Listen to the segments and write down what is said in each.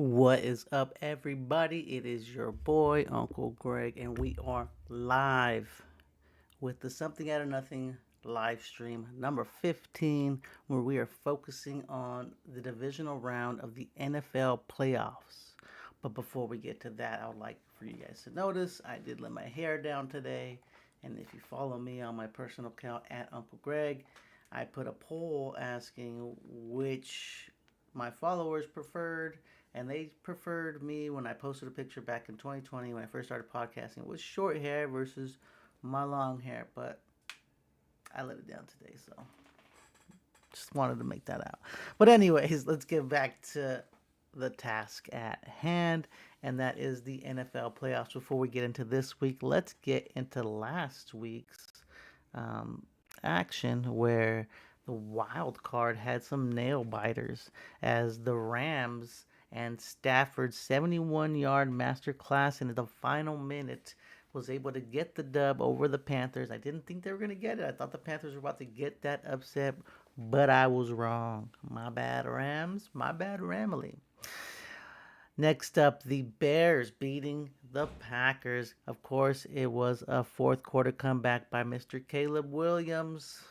What is up, everybody? It is your boy, Uncle Greg, and we are live with the Something Out of Nothing live stream number 15, where we are focusing on the divisional round of the NFL playoffs. But before we get to that, I would like for you guys to notice I did let my hair down today. And if you follow me on my personal account at Uncle Greg, I put a poll asking which my followers preferred, and they preferred me when I posted a picture back in 2020 when I first started podcasting with short hair versus my long hair. But I let it down today, so just wanted to make that out. But anyways, let's get back to the task at hand, and that is the NFL playoffs. Before we get into this week, let's get into last week's um, action where the wild card had some nail biters as the Rams and Stafford's 71-yard masterclass in the final minute was able to get the dub over the Panthers. I didn't think they were going to get it. I thought the Panthers were about to get that upset, but I was wrong. My bad, Rams. My bad, Ramily. Next up, the Bears beating the Packers. Of course, it was a fourth quarter comeback by Mr. Caleb Williams.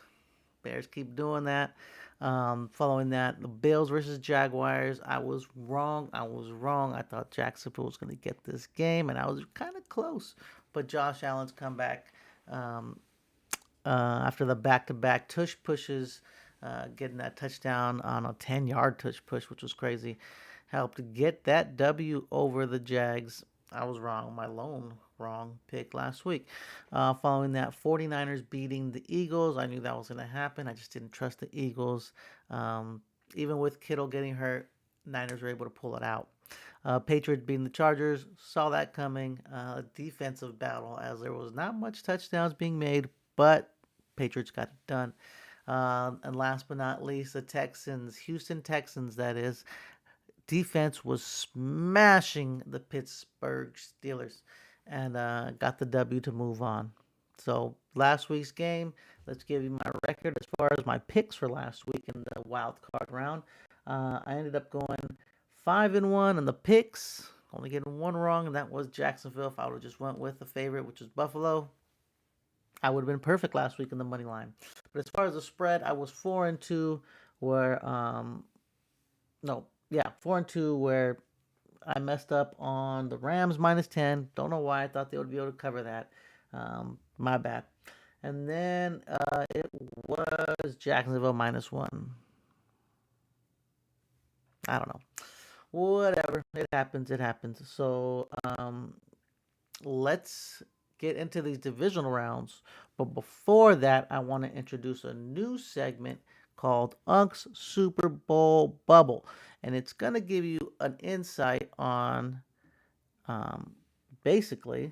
Bears keep doing that. Following that, the Bills versus Jaguars. I was wrong. I thought Jacksonville was going to get this game, and I was kind of close. But Josh Allen's comeback um, after the back-to-back tush pushes, getting that touchdown on a 10-yard tush push, which was crazy, helped get that W over the Jags. I was wrong. My lone wrong pick last week. Following that, 49ers beating the Eagles. I knew that was going to happen. I just didn't trust the Eagles. Even with Kittle getting hurt, Niners were able to pull it out. Patriots beating the Chargers. Saw that coming. A defensive battle as there was not much touchdowns being made, but Patriots got it done. And last but not least, the Texans, Houston Texans, that is, defense was smashing the Pittsburgh Steelers and got the W to move on. So last week's game, let's give you my record as far as my picks for last week in the wild card round. I ended up going 5-1 in the picks, only getting one wrong, and that was Jacksonville. If I would have just went with the favorite, which was Buffalo, I would have been perfect last week in the money line. But as far as the spread, I was 4-2, where no, yeah, 4-2, where I messed up on the Rams -10. Don't know why I thought they would be able to cover that. My bad. And then it was Jacksonville -1. I don't know. Whatever. It happens. It happens. So let's get into these divisional rounds. But before that, I want to introduce a new segment called Unk's Super Bowl Bubble. And it's going to give you an insight on um, basically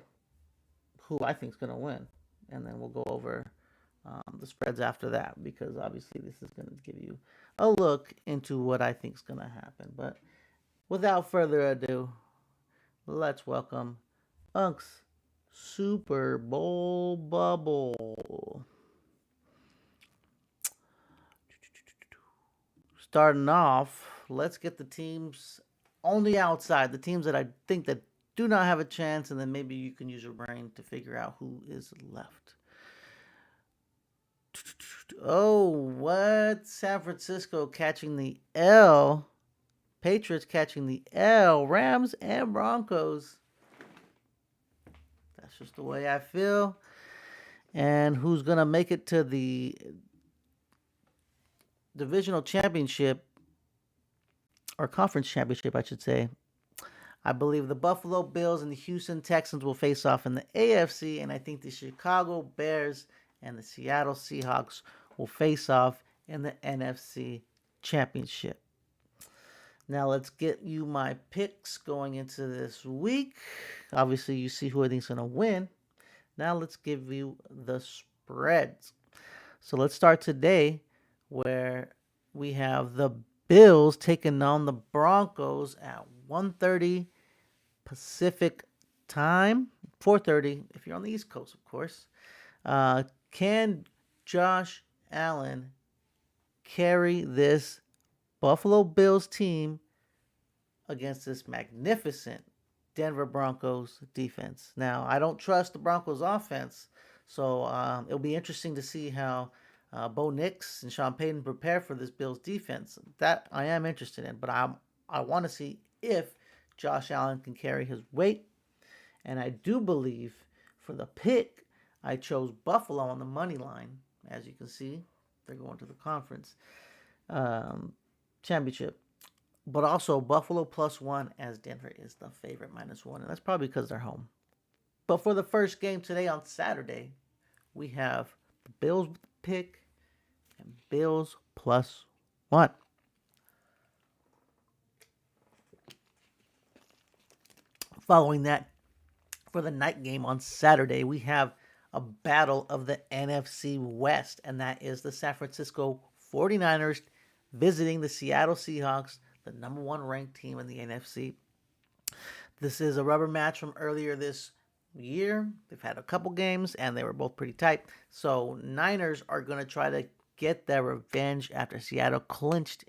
who I think is going to win. And then we'll go over the spreads after that because obviously this is going to give you a look into what I think is going to happen. But without further ado, let's welcome Unk's Super Bowl Bubble. Starting off, let's get the teams on the outside, the teams that I think that do not have a chance, and then maybe you can use your brain to figure out who is left. Oh, what? San Francisco catching the L. Patriots catching the L. Rams and Broncos. That's just the way I feel. And who's going to make it to the divisional championship, or conference championship, I should say? I believe the Buffalo Bills and the Houston Texans will face off in the AFC, and I think the Chicago Bears and the Seattle Seahawks will face off in the NFC Championship. Now let's get you my picks going into this week. Obviously, you see who I think is going to win. Now let's give you the spreads. So let's start today where we have the Bills taking on the Broncos at 1:30 Pacific time, 4:30 if you're on the East Coast, of course. Can Josh Allen carry this Buffalo Bills team against this magnificent Denver Broncos defense. Now, I don't trust the Broncos offense, so it'll be interesting to see how Bo Nix and Sean Payton prepare for this Bills defense. That I am interested in, but I want to see if Josh Allen can carry his weight. And I do believe for the pick, I chose Buffalo on the money line. As you can see, they're going to the conference um, championship. But also Buffalo +1 as Denver is the favorite -1. And that's probably because they're home. But for the first game today on Saturday, we have the Bills pick and Bills +1. Following that, for the night game on Saturday, we have a battle of the NFC West, and that is the San Francisco 49ers visiting the Seattle Seahawks, the number one ranked team in the NFC. This is a rubber match from earlier this year. They've had a couple games, and they were both pretty tight. So Niners are going to try to get their revenge after Seattle clinched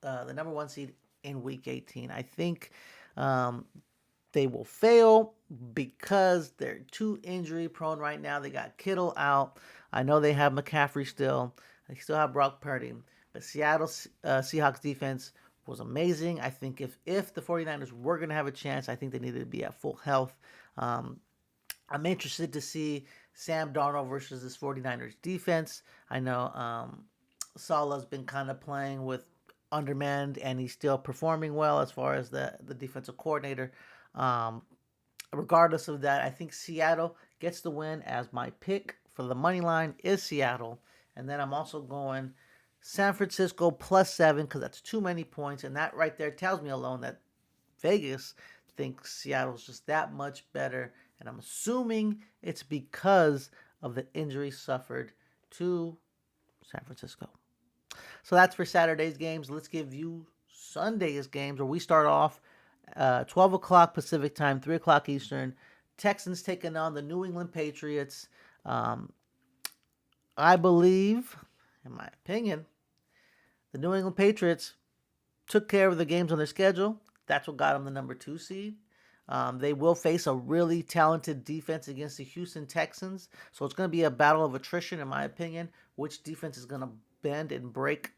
the number one seed in Week 18. I think they will fail because they're too injury prone right now. They got Kittle out. I know they have McCaffrey still. They still have Brock Purdy. But Seattle Seahawks defense was amazing. I think if the 49ers were going to have a chance, I think they needed to be at full health. I'm interested to see Sam Darnold versus this 49ers defense. I know Salah's been kind of playing with undermanned, and he's still performing well as far as the defensive coordinator. Regardless of that, I think Seattle gets the win as my pick for the money line is Seattle. And then I'm also going San Francisco +7 because that's too many points. And that right there tells me alone that Vegas thinks Seattle's just that much better. And I'm assuming it's because of the injury suffered to San Francisco. So that's for Saturday's games. Let's give you Sunday's games where we start off 12 o'clock Pacific time, 3 o'clock Eastern. Texans taking on the New England Patriots. I believe, in my opinion, the New England Patriots took care of the games on their schedule. That's what got them the number 2 seed. They will face a really talented defense against the Houston Texans. So it's going to be a battle of attrition, in my opinion. Which defense is going to bend and break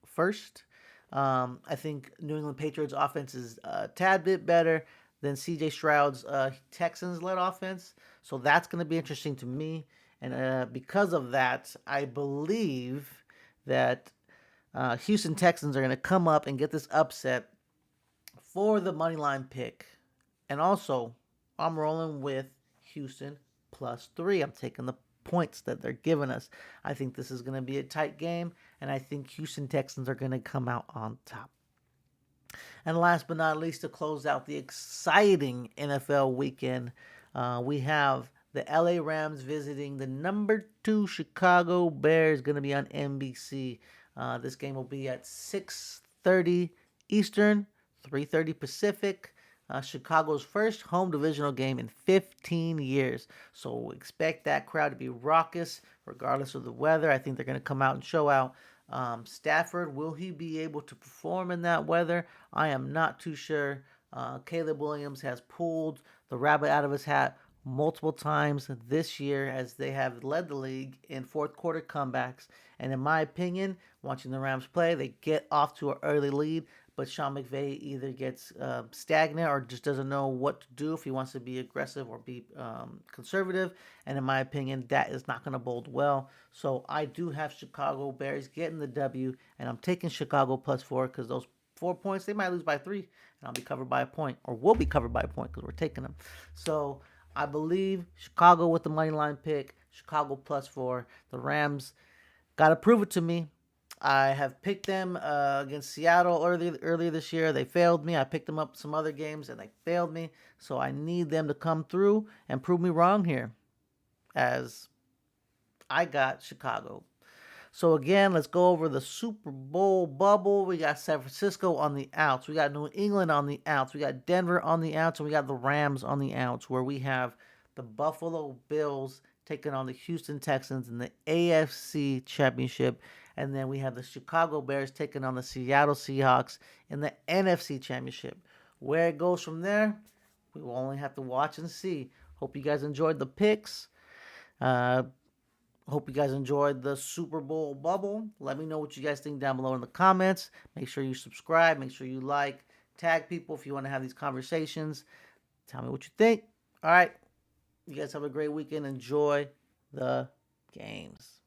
first? I think New England Patriots offense is a tad bit better than C.J. Stroud's Texans-led offense. So that's going to be interesting to me. And because of that, I believe that Houston Texans are going to come up and get this upset for the money line pick. And also, I'm rolling with Houston +3. I'm taking the points that they're giving us. I think this is going to be a tight game, and I think Houston Texans are going to come out on top. And last but not least, to close out the exciting NFL weekend, we have the LA Rams visiting the number 2 Chicago Bears, going to be on NBC. This game will be at 6:30 Eastern, 3:30 Pacific. Chicago's first home divisional game in 15 years. So expect that crowd to be raucous regardless of the weather. I think they're going to come out and show out. Stafford, will he be able to perform in that weather? I am not too sure. Caleb Williams has pulled the rabbit out of his hat multiple times this year as they have led the league in fourth quarter comebacks. And in my opinion, watching the Rams play, they get off to an early lead, but Sean McVay either gets stagnant or just doesn't know what to do if he wants to be aggressive or be conservative. And in my opinion, that is not going to bode well. So I do have Chicago Bears getting the W, and I'm taking Chicago +4 because those 4 points, they might lose by 3, and I'll be covered by a point, or we'll be covered by a point because we're taking them. So I believe Chicago with the money line pick, Chicago +4. The Rams got to prove it to me. I have picked them against Seattle earlier this year. They failed me. I picked them up some other games, and they failed me. So I need them to come through and prove me wrong here, as I got Chicago. So again, let's go over the Super Bowl bubble. We got San Francisco on the outs. We got New England on the outs. We got Denver on the outs, and we got the Rams on the outs, where we have the Buffalo Bills taking on the Houston Texans in the AFC Championship. And then we have the Chicago Bears taking on the Seattle Seahawks in the NFC Championship. Where it goes from there, we will only have to watch and see. Hope you guys enjoyed the picks. Uh, Hope you guys enjoyed the Super Bowl bubble. Let me know what you guys think down below in the comments. Make sure you subscribe. Make sure you like. Tag people if you want to have these conversations. Tell me what you think. All right. You guys have a great weekend. Enjoy the games.